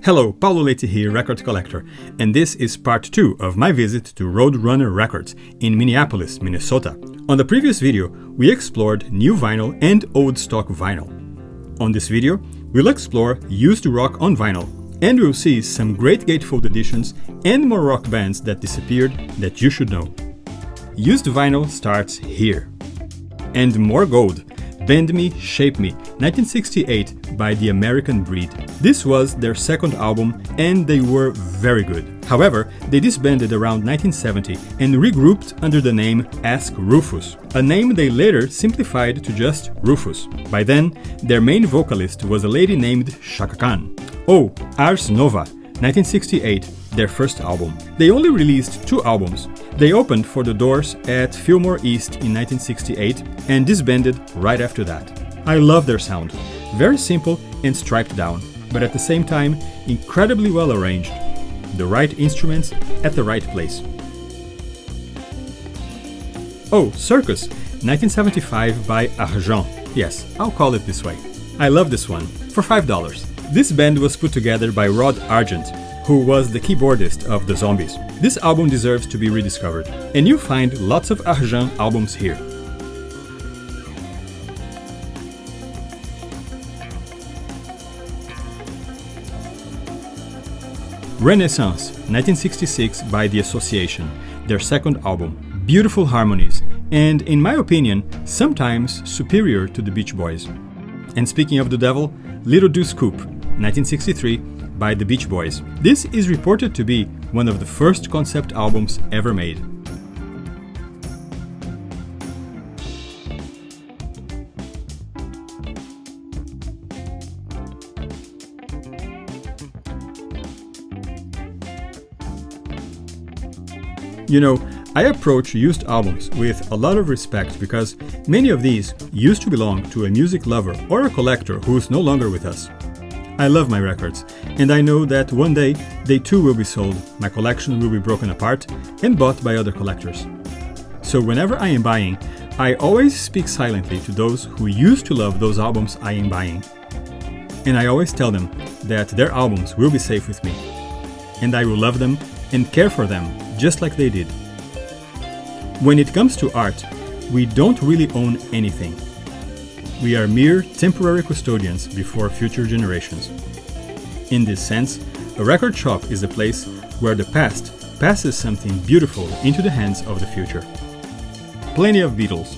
Hello, Paulo Leite here, record collector, and this is part 2 of my visit to Roadrunner Records in Minneapolis, Minnesota. On the previous video, we explored new vinyl and old stock vinyl. On this video, we'll explore used rock on vinyl, and we'll see some great Gatefold editions and more rock bands that disappeared that you should know. Used vinyl starts here. And more gold. Bend Me, Shape Me, 1968 by The American Breed. This was their second album and they were very good. However, they disbanded around 1970 and regrouped under the name Ask Rufus, a name they later simplified to just Rufus. By then, their main vocalist was a lady named Chaka Khan. Oh, Ars Nova, 1968, their first album. They only released 2 albums. They opened for The Doors at Fillmore East in 1968 and disbanded right after that. I love their sound. Very simple and stripped down, but at the same time, incredibly well arranged. The right instruments at the right place. Oh, Circus, 1975 by Argent. Yes, I'll call it this way. I love this one, for $5. This band was put together by Rod Argent, who was the keyboardist of The Zombies. This album deserves to be rediscovered, and you'll find lots of Argent albums here. Renaissance, 1966 by The Association, their second album. Beautiful harmonies, and in my opinion, sometimes superior to the Beach Boys. And speaking of the devil, Little Deuce Coupe, 1963 by the Beach Boys. This is reported to be one of the first concept albums ever made. You know, I approach used albums with a lot of respect because many of these used to belong to a music lover or a collector who's no longer with us. I love my records, and I know that one day they too will be sold, my collection will be broken apart and bought by other collectors. So whenever I am buying, I always speak silently to those who used to love those albums I am buying. And I always tell them that their albums will be safe with me, and I will love them and care for them just like they did. When it comes to art, we don't really own anything. We are mere temporary custodians before future generations. In this sense, a record shop is a place where the past passes something beautiful into the hands of the future. Plenty of Beatles.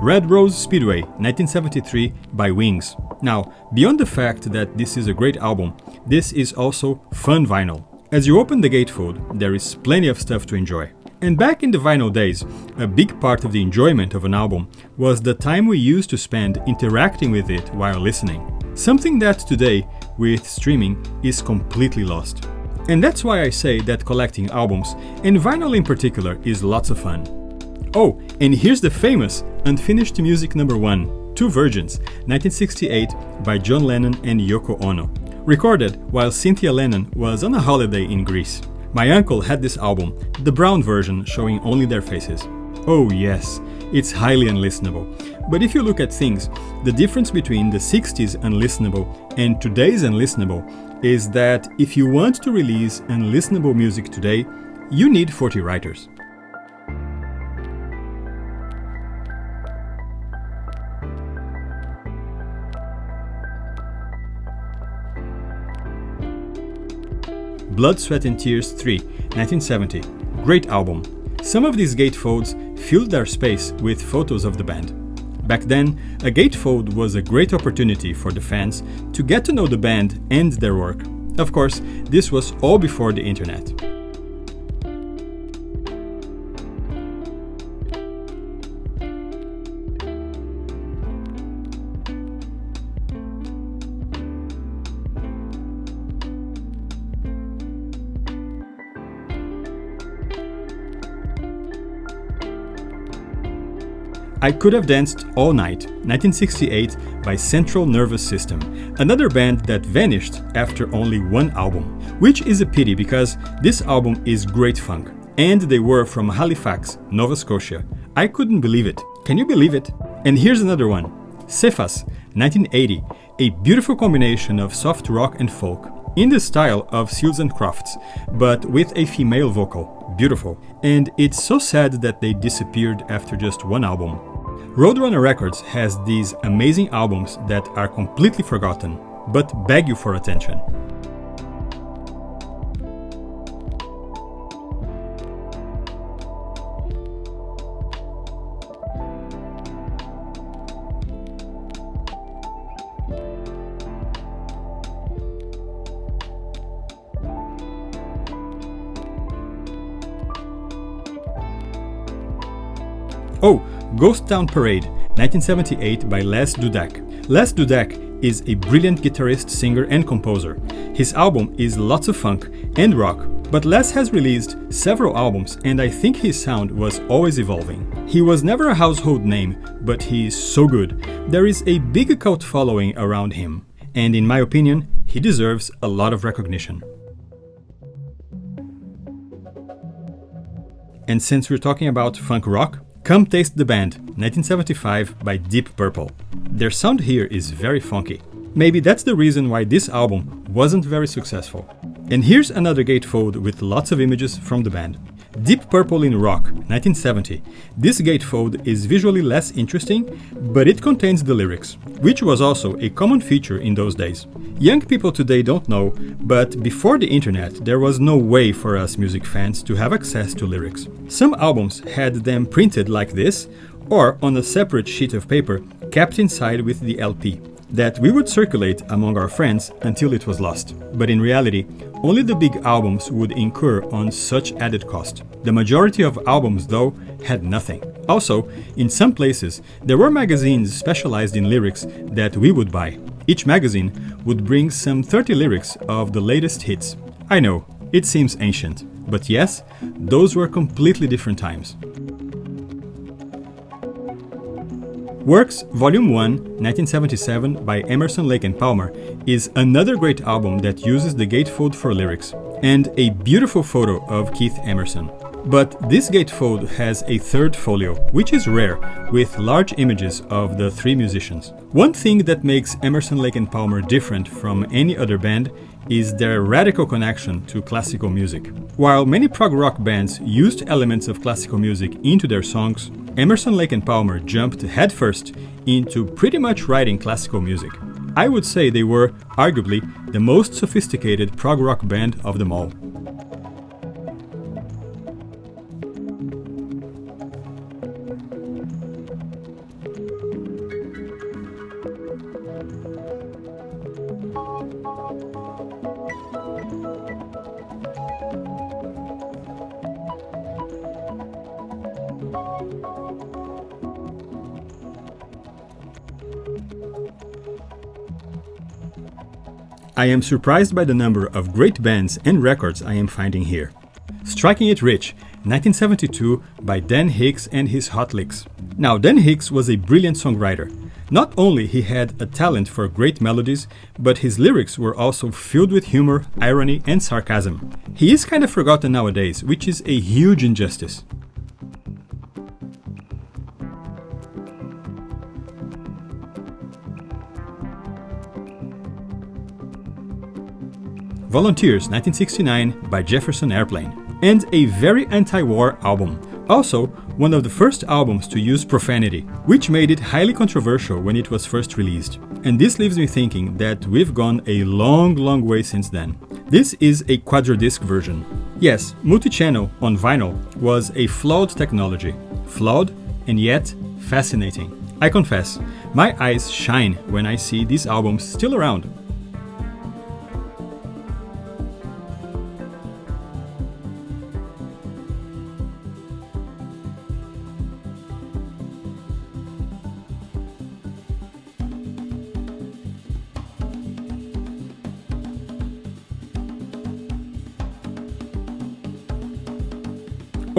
Red Rose Speedway, 1973 by Wings. Now, beyond the fact that this is a great album, this is also fun vinyl. As you open the Gatefold, there is plenty of stuff to enjoy. And back in the vinyl days, a big part of the enjoyment of an album was the time we used to spend interacting with it while listening. Something that today, with streaming, is completely lost. And that's why I say that collecting albums, and vinyl in particular, is lots of fun. Oh, and here's the famous Unfinished Music No. 1, Two Virgins, 1968 by John Lennon and Yoko Ono. Recorded while Cynthia Lennon was on a holiday in Greece. My uncle had this album, the brown version showing only their faces. Oh yes, it's highly unlistenable. But if you look at things, the difference between the 60s unlistenable and today's unlistenable is that if you want to release unlistenable music today, you need 40 writers. Blood, Sweat and Tears 3, 1970. Great album. Some of these gatefolds filled their space with photos of the band. Back then, a gatefold was a great opportunity for the fans to get to know the band and their work. Of course, this was all before the internet. I Could Have Danced All Night, 1968 by Central Nervous System, another band that vanished after only one album, which is a pity because this album is great funk, and they were from Halifax, Nova Scotia. I couldn't believe it. Can you believe it? And here's another one, Cephas, 1980, a beautiful combination of soft rock and folk, in the style of Seals and Crofts, but with a female vocal. Beautiful. And it's so sad that they disappeared after just one album. Roadrunner Records has these amazing albums that are completely forgotten, but beg you for attention. Oh, Ghost Town Parade, 1978 by Les Dudek. Les Dudek is a brilliant guitarist, singer, and composer. His album is lots of funk and rock, but Les has released several albums and I think his sound was always evolving. He was never a household name, but he is so good. There is a big cult following around him, and in my opinion, he deserves a lot of recognition. And since we're talking about funk rock, Come Taste the Band, 1975 by Deep Purple. Their sound here is very funky. Maybe that's the reason why this album wasn't very successful. And here's another gatefold with lots of images from the band. Deep Purple in Rock, 1970. This gatefold is visually less interesting, but it contains the lyrics, which was also a common feature in those days. Young people today don't know, but before the internet, there was no way for us music fans to have access to lyrics. Some albums had them printed like this, or on a separate sheet of paper kept inside with the LP, that we would circulate among our friends until it was lost. But in reality, only the big albums would incur on such added cost. The majority of albums, though, had nothing. Also, in some places, there were magazines specialized in lyrics that we would buy. Each magazine would bring some 30 lyrics of the latest hits. I know, it seems ancient, but yes, those were completely different times. Works Volume 1, 1977 by Emerson, Lake and Palmer is another great album that uses the gatefold for lyrics, and a beautiful photo of Keith Emerson. But this gatefold has a third folio, which is rare, with large images of the three musicians. One thing that makes Emerson, Lake and Palmer different from any other band is their radical connection to classical music. While many prog rock bands used elements of classical music into their songs, Emerson, Lake and Palmer jumped headfirst into pretty much writing classical music. I would say they were, arguably, the most sophisticated prog rock band of them all. I am surprised by the number of great bands and records I am finding here. Striking It Rich, 1972 by Dan Hicks and his Hot Licks. Now, Dan Hicks was a brilliant songwriter. Not only he had a talent for great melodies, but his lyrics were also filled with humor, irony, and sarcasm. He is kind of forgotten nowadays, which is a huge injustice. Volunteers, 1969 by Jefferson Airplane, and a very anti-war album. Also, one of the first albums to use profanity, which made it highly controversial when it was first released. And this leaves me thinking that we've gone a long way since then. This is a quadrodisc version. Yes, multi-channel on vinyl was a flawed technology. Flawed and yet fascinating. I confess, my eyes shine when I see these albums still around.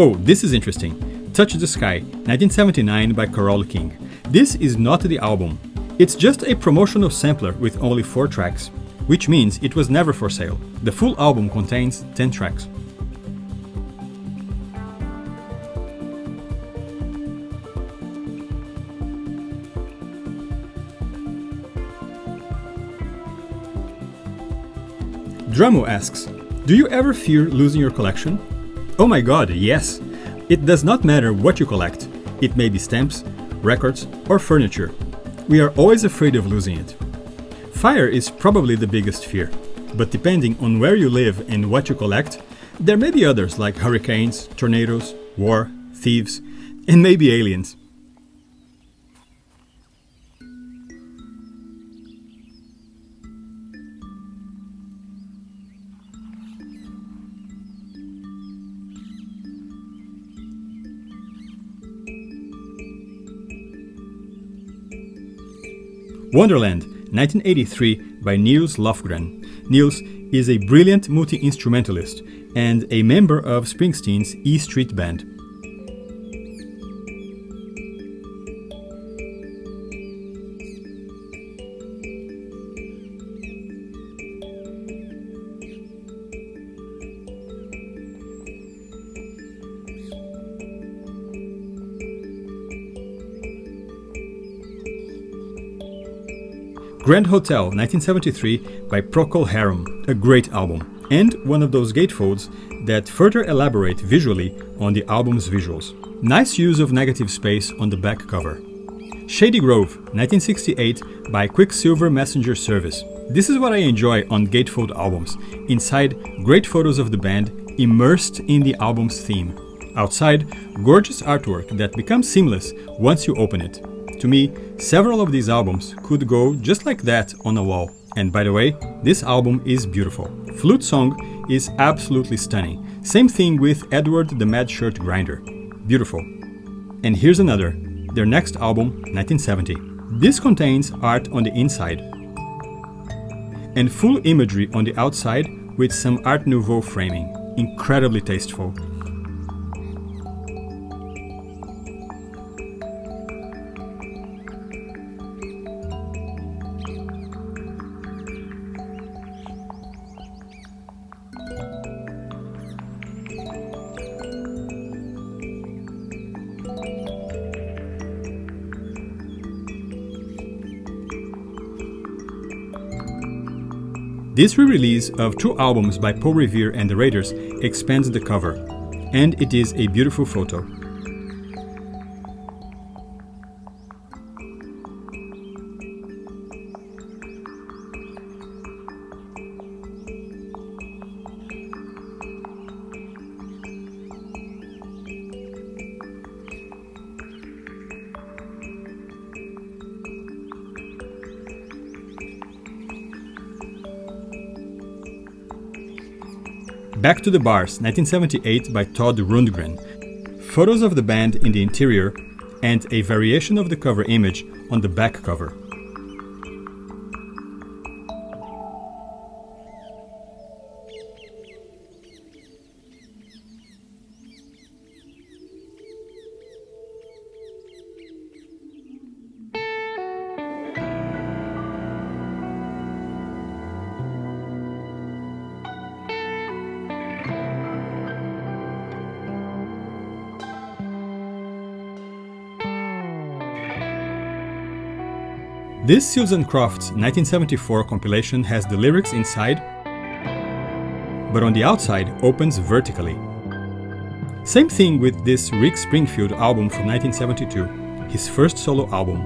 Oh, this is interesting. Touch the Sky, 1979 by Carole King. This is not the album. It's just a promotional sampler with only 4 tracks, which means it was never for sale. The full album contains 10 tracks. Dramo asks, do you ever fear losing your collection? Oh my god, yes! It does not matter what you collect. It may be stamps, records, or furniture. We are always afraid of losing it. Fire is probably the biggest fear, but depending on where you live and what you collect, there may be others like hurricanes, tornadoes, war, thieves, and maybe aliens. Wonderland, 1983 by Niels Lofgren. Niels is a brilliant multi-instrumentalist and a member of Springsteen's E Street Band. Grand Hotel, 1973 by Procol Harum, a great album, and one of those gatefolds that further elaborate visually on the album's visuals. Nice use of negative space on the back cover. Shady Grove, 1968 by Quicksilver Messenger Service. This is what I enjoy on gatefold albums. Inside, great photos of the band immersed in the album's theme. Outside, gorgeous artwork that becomes seamless once you open it. To me, several of these albums could go just like that on a wall. And by the way, this album is beautiful. Flute Song is absolutely stunning. Same thing with Edward the Mad Shirt Grinder. Beautiful. And here's another, their next album, 1970. This contains art on the inside and full imagery on the outside with some Art Nouveau framing. Incredibly tasteful. This re-release of 2 albums by Paul Revere and the Raiders expands the cover, and it is a beautiful photo. Back to the Bars, 1978 by Todd Rundgren. Photos of the band in the interior and a variation of the cover image on the back cover. This Seals and Crofts 1974 compilation has the lyrics inside, but on the outside opens vertically. Same thing with this Rick Springfield album from 1972, his first solo album.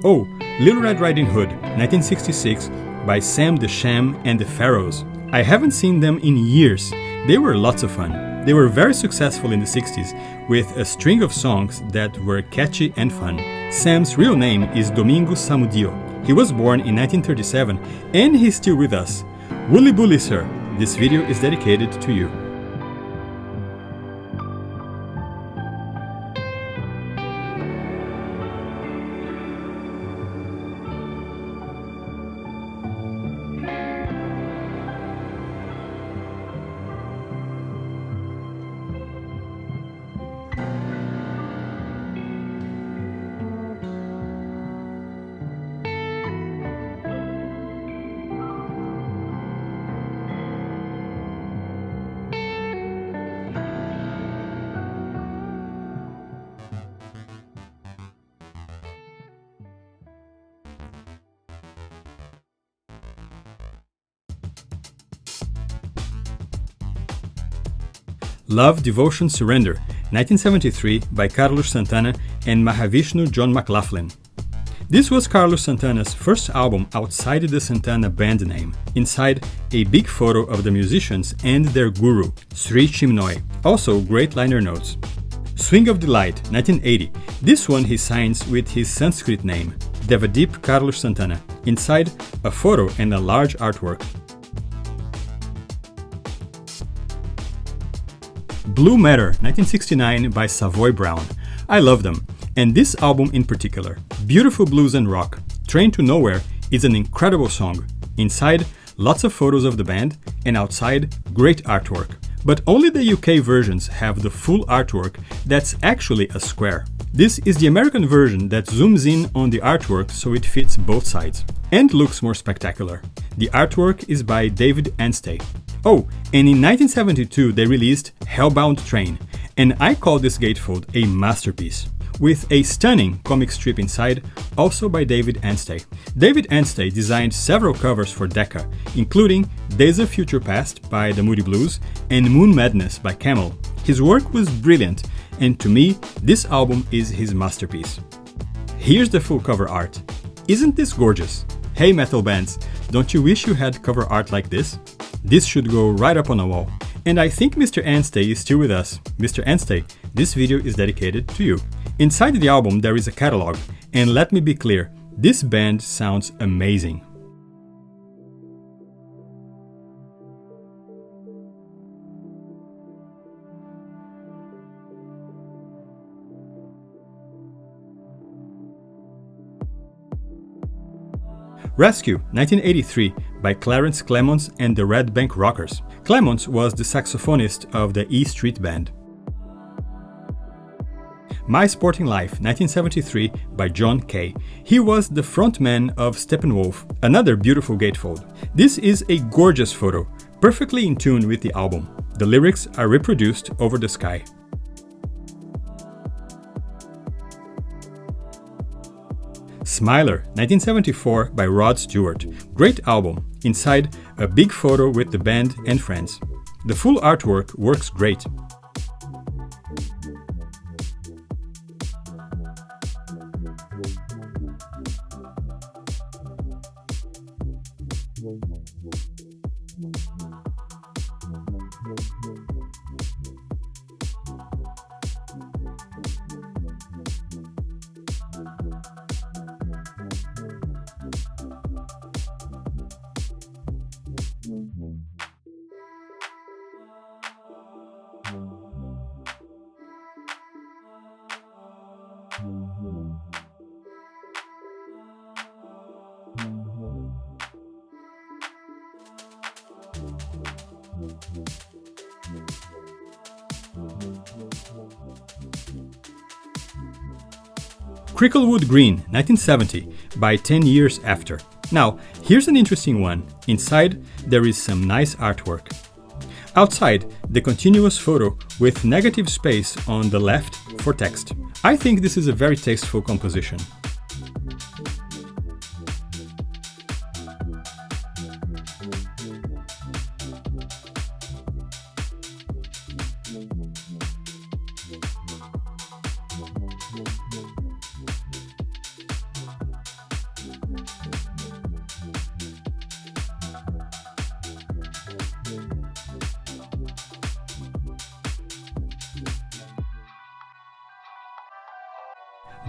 Oh, Little Red Riding Hood 1966 by Sam the Sham and the Pharaohs. I haven't seen them in years. They were lots of fun. They were very successful in the 60s with a string of songs that were catchy and fun. Sam's real name is Domingo Samudio. He was born in 1937 and he's still with us. Wooly Bully, sir, this video is dedicated to you. Love, Devotion, Surrender, 1973 by Carlos Santana and Mahavishnu John McLaughlin. This was Carlos Santana's first album outside the Santana band name. Inside, a big photo of the musicians and their guru, Sri Chinmoy. Also great liner notes. Swing of Delight, 1980. This one he signs with his Sanskrit name, Devadeep Carlos Santana. Inside, a photo and a large artwork. Blue Matter, 1969 by Savoy Brown. I love them, and this album in particular. Beautiful blues and rock. Train to Nowhere is an incredible song. Inside, lots of photos of the band, and outside, great artwork. But only the UK versions have the full artwork that's actually a square. This is the American version that zooms in on the artwork so it fits both sides, and looks more spectacular. The artwork is by David Anstey. Oh, and in 1972 they released Hellbound Train, and I call this gatefold a masterpiece, with a stunning comic strip inside, also by David Anstey. David Anstey designed several covers for Decca, including Days of Future Past by the Moody Blues and Moon Madness by Camel. His work was brilliant, and to me, this album is his masterpiece. Here's the full cover art. Isn't this gorgeous? Hey metal bands, don't you wish you had cover art like this? This should go right up on a wall. And I think Mr. Anstey is still with us. Mr. Anstey, this video is dedicated to you. Inside the album there is a catalog, and let me be clear, this band sounds amazing. Rescue, 1983, by Clarence Clemons and the Red Bank Rockers. Clemons was the saxophonist of the E Street Band. My Sporting Life, 1973, by John Kay. He was the frontman of Steppenwolf, another beautiful gatefold. This is a gorgeous photo, perfectly in tune with the album. The lyrics are reproduced over the sky. Smiler, 1974 by Rod Stewart. Great album. Inside, a big photo with the band and friends. The full artwork works great. Cricklewood Green, 1970, by 10 Years After. Now, here's an interesting one. Inside, there is some nice artwork. Outside, the continuous photo with negative space on the left for text. I think this is a very tasteful composition.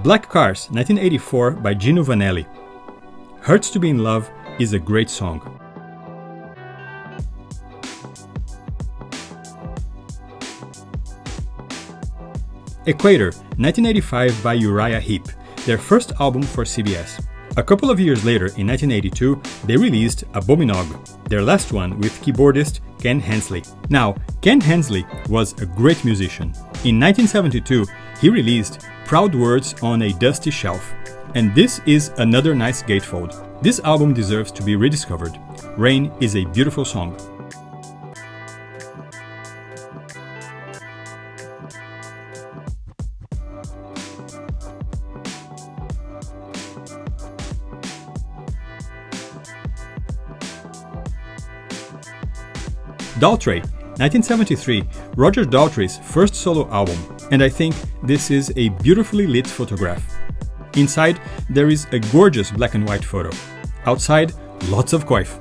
Black Cars, 1984 by Gino Vanelli. Hurts to Be in Love is a great song. Equator, 1985 by Uriah Heep, their first album for CBS. A couple of years later, in 1982, they released Abominog, their last one with keyboardist Ken Hensley. Now, Ken Hensley was a great musician. In 1972, he released Proud Words on a Dusty Shelf. And this is another nice gatefold. This album deserves to be rediscovered. Rain is a beautiful song. Daltrey, 1973, Roger Daltrey's first solo album, and I think this is a beautifully lit photograph. Inside, there is a gorgeous black and white photo. Outside, lots of coif.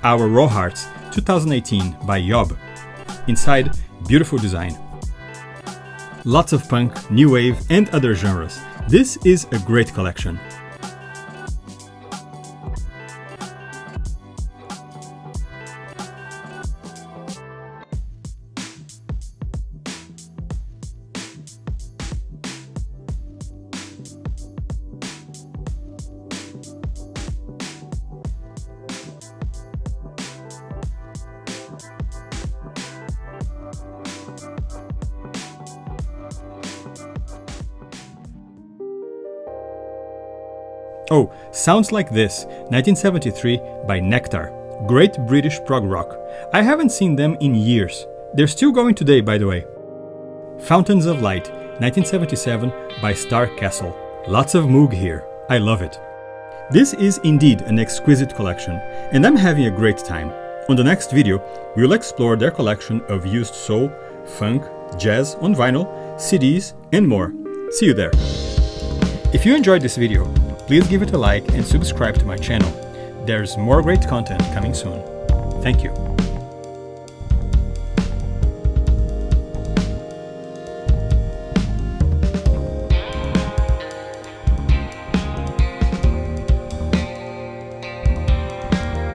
Our Raw Hearts, 2018 by Yob. Inside, beautiful design. Lots of punk, new wave and other genres. This is a great collection. Oh, Sounds Like This, 1973 by Nectar. Great British prog rock. I haven't seen them in years. They're still going today, by the way. Fountains of Light, 1977 by Star Castle. Lots of Moog here. I love it. This is indeed an exquisite collection, and I'm having a great time. On the next video, we'll explore their collection of used soul, funk, jazz on vinyl, CDs, and more. See you there. If you enjoyed this video, please give it a like and subscribe to my channel. There's more great content coming soon. Thank you.